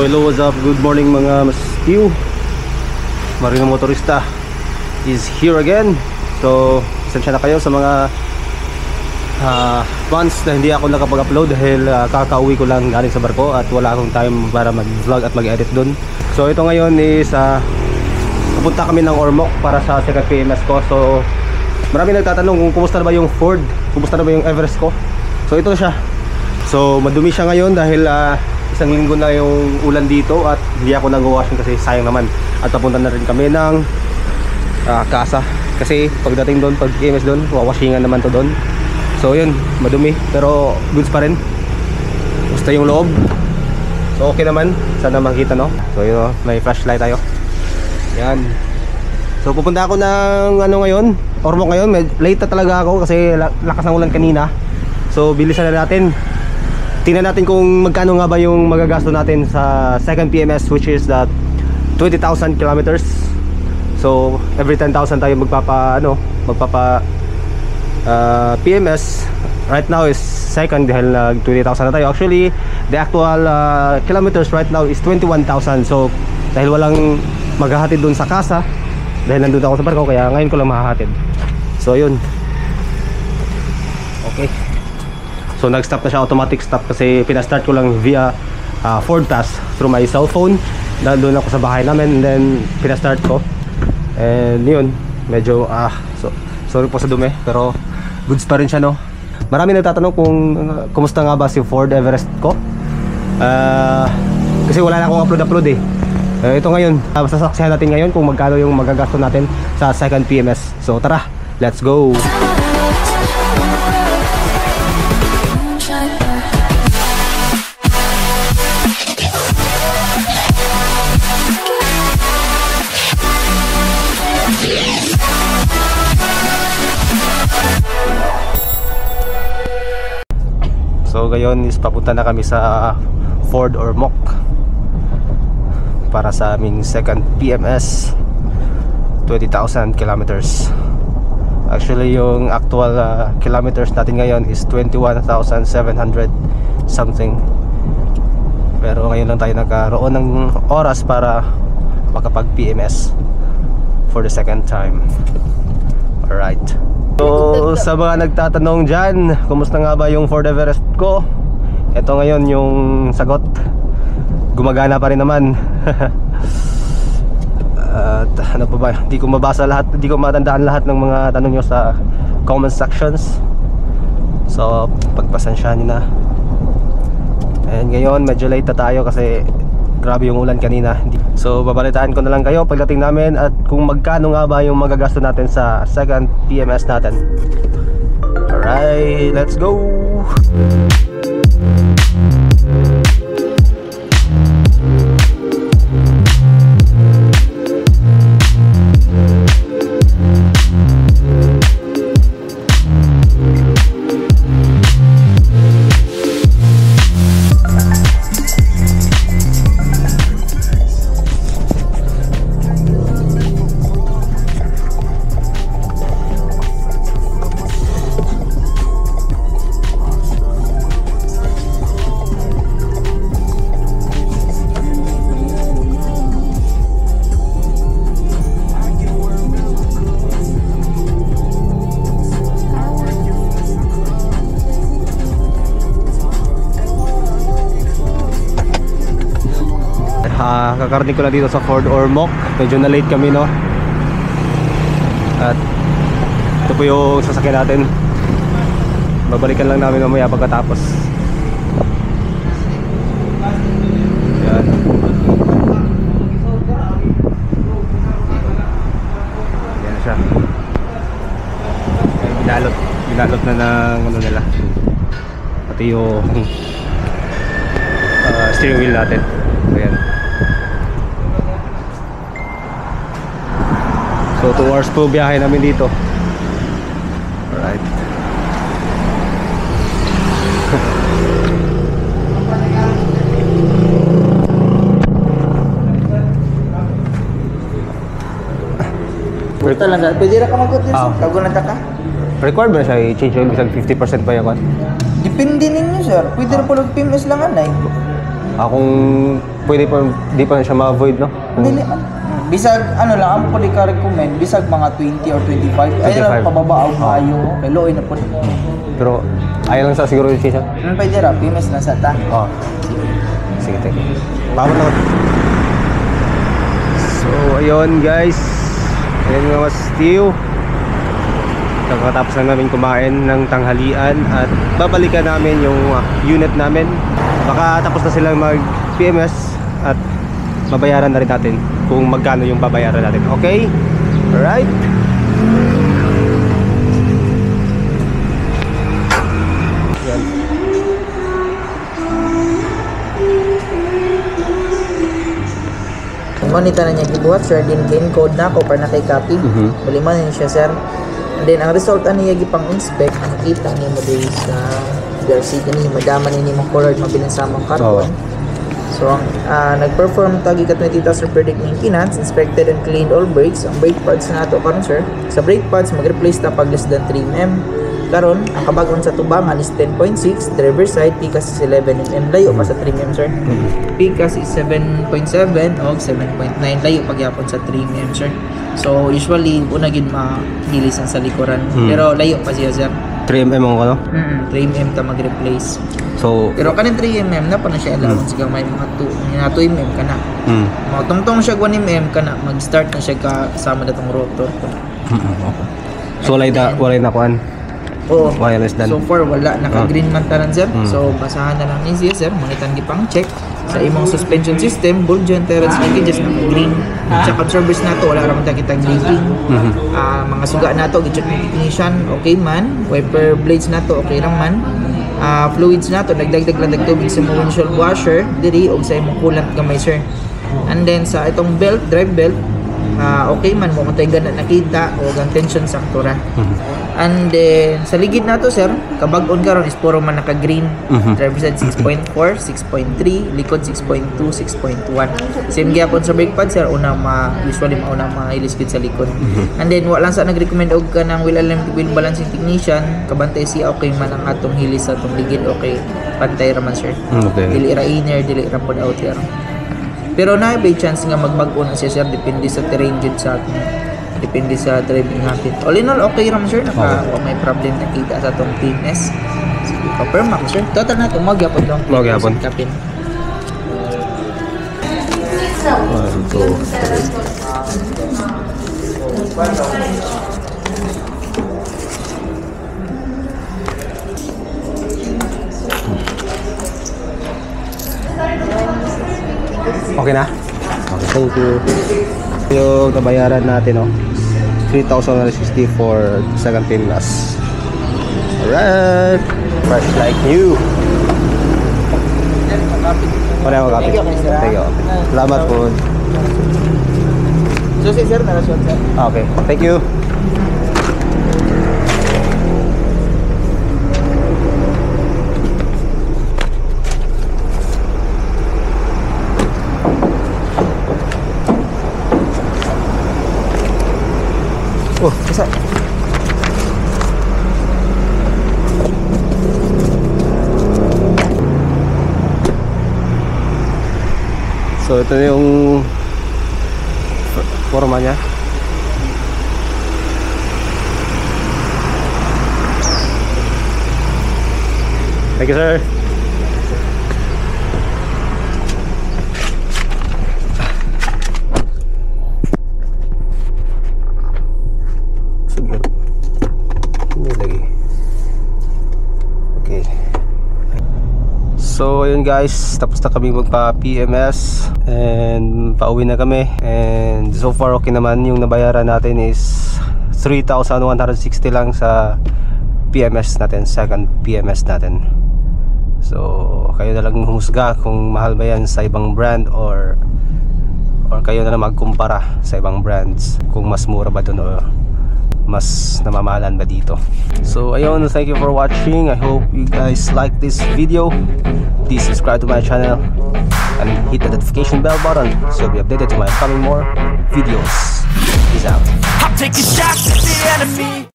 hello, what's up? Good morning mga mastiw. Marino Motorista is here again. So, pasensya na kayo sa mga months na hindi ako nakapag-upload dahil kakauwi ko lang galing sa barko at wala akong time para mag-vlog at mag-edit dun. So, ito ngayon is pupunta kami ng Ormoc para sa second PMS ko. So, marami nagtatanong kung kumusta na ba yung Ford, kumusta na ba yung Everest ko. So, ito siya. So, madumi siya ngayon dahil isang linggo na yung ulan dito at hindi ako nag-washing kasi sayang naman. At papunta na rin kami ng Casa kasi pagdating doon, pag PMS doon, wawashingan naman to doon. So yun, madumi pero goods pa rin. Gusto yung loob. So okay naman, sana makita, no? So yun, may flashlight tayo. Yan. So pupunta ako ng ngayon, Ormoc ngayon. Late na talaga ako kasi lakas ng ulan kanina. So bilisan na natin. Tingnan natin kung magkano nga ba yung magagasto natin sa second PMS, which is that 20,000 kilometers. So every 10,000 tayo magpapa PMS. Right now is second dahil 20,000 na tayo. Actually the actual kilometers right now is 21,000. So dahil walang maghahatid dun sa Casa, dahil nandun ako sa barko, kaya ngayon ko lang mahahatid. So yun. Okay. So nag-stop na siya, automatic stop kasi pinastart ko lang via Ford Pass through my cell phone. Nandun ako sa bahay namin and then pinastart ko. And yun, medyo sorry po sa dumi pero goods pa rin siya, no. Marami nagtatanong kung kumusta nga ba si Ford Everest ko. Kasi wala na akong upload eh. Ito ngayon, masasaksihan natin ngayon kung magkano yung magagasto natin sa second PMS. So tara, let's go. So ngayon is papunta na kami sa Ford Ormoc para sa aming second PMS, 20,000 kilometers. Actually yung actual kilometers natin ngayon is 21,700 something. Pero ngayon lang tayo nagkaroon ng oras para makapag PMS for the second time. Alright. So sa mga nagtatanong dyan, kumusta nga ba yung Ford Everest ko? Ito ngayon yung sagot. Gumagana pa rin naman. At ano pa ba, hindi ko mabasa lahat, hindi ko matandaan lahat ng mga tanong nyo sa comment sections. So pagpasensyahan nyo na. And ngayon medyo late na tayo kasi grabe yung ulan kanina. So babalitaan ko na lang kayo pagdating namin at kung magkano nga ba yung magagasto natin sa second PMS natin. Alright, let's go. Kakarating ko lang dito sa Ford Ormoc. Medyo na late kami, no. At ito po yung sasakyan natin. Babalikan lang namin mamaya pagkatapos. Yan. Yan na siya. Binalot na ng ano nila. Pati yung steering wheel natin. Ayan. So 2 hours po biyahe namin dito. Alright. Lang sa pwede ra ka mag-good kagulan ta ka. Required ba siya i-change yung bisag 50% ba yan? Depende ninyo sir. Pwede ra pala PMS lang anay. Kung pwede pa, di pa siya ma-avoid, no? Dili man. Bisag ano lang ang pwede ka recommend bisag mga 20 or 25. Ay lang 25. pababa og maayo kay loy na pud. Pero ayaw lang sa siguro yung siya. Pwede ra PMS na sa ta. Oh. Sige, take. Bawal lang. So, ayun guys. Ayan nga mas Stew. Nakatapos na namin kumain ng tanghalian at babalikan namin yung unit namin. Baka tapos na silang mag-PMS at babayaran na rin natin kung magkano yung babayaran natin. Okay? Alright? Yan. Monita na niya gibuhat sir din gain code na ako para na kay copy. Bali man niya siya sir. And then ang result ani niya gipang inspect nakita niyo mo diri sa jersey kini madama ni mo colored mabilin sa among carbon. So nag-perform tagi ka 20,000 predict maintenance, inspected and cleaned all brakes. Ang brake pads na ato karon sir. Sa brake pads mag-replace ta pag less than 3 mm. Karon ang kabag-on sa tubangan is 10.6, driver side PCAS is 11 mm, layo pa sa 3 mm sir. PCAS is 7.7 o 7.9, layo pagyapon sa 3 mm sir. So usually una gid mahilisan sa likuran pero layo pa siya sir. 3mm ang ano? 3 mm ta mag-replace. So, Pero kanin 3 mm na pa na siya allowance siya may mga 2 mm ka na. Tungtong siya 1 mm ka na mag-start na siya kasama datong rotor. so walay na kuan. Oo. Wireless dan. So far wala naka-green man tanan sir. So basahan na lang ni siya sir, mangitan gipang check sa imong suspension system, ball joint terrace linkages naka-green. Sa conservers nato wala ra man ta kita leaking. Mga suga nato gi-check ng technician, okay man. Wiper blades nato okay ra man. Fluids nato nagdagdag lang tubig sa imong windshield washer diri og sa imong coolant gamay sir. And then sa itong belt, drive belt, okay man mo matay gana nakita o ang tension sakto ra. And then sa ligid nato sir, kabag-on karon is puro man naka-green. Driver side 6.4, 6.3, likod 6.2, 6.1. Same gyapon sa brake pad sir, usually mauna mailis gid sa likod. And then wala lang sa nag-recommend og kanang wheel alignment wheel balancing technician, kabantay siya okay man ang atong hilis sa atong ligid okay. Pantay ra man sir. Okay. Dili ra inner, dili ra pod outer. Pero na may chance nga mag-on na siya sir, depende sa terrain jud sa atin. Depende sa driving habit. All in all, okay raman sir. May problem nakita sa itong PMS. Sige, confirm ako sir. Total na ito, magyapon lang. Magyapon. Kapin. Okay na? Okay, thank you. Yung nabayaran natin, 3,160 for second PMS. Alright, fresh like new. Wala ako copy. Thank you. Salamat po. So si sir, narasyon sir. Okay, thank you. Oh, bisa. So ito yung forma niya. Thank you sir. So ayun guys, tapos na kami magpa-PMS and pauwi na kami, and so far okay naman. Yung nabayaran natin is 3,160 lang sa PMS natin, second PMS natin. So kayo na lang humusga kung mahal ba yan sa ibang brand or kayo na lang magkumpara sa ibang brands kung mas mura ba dun o mas namamahalan ba dito. So ayun, thank you for watching. I hope you guys like this video. Please subscribe to my channel and hit the notification bell button so you'll be updated to my upcoming more videos. Peace out. I'm taking shots at the enemy.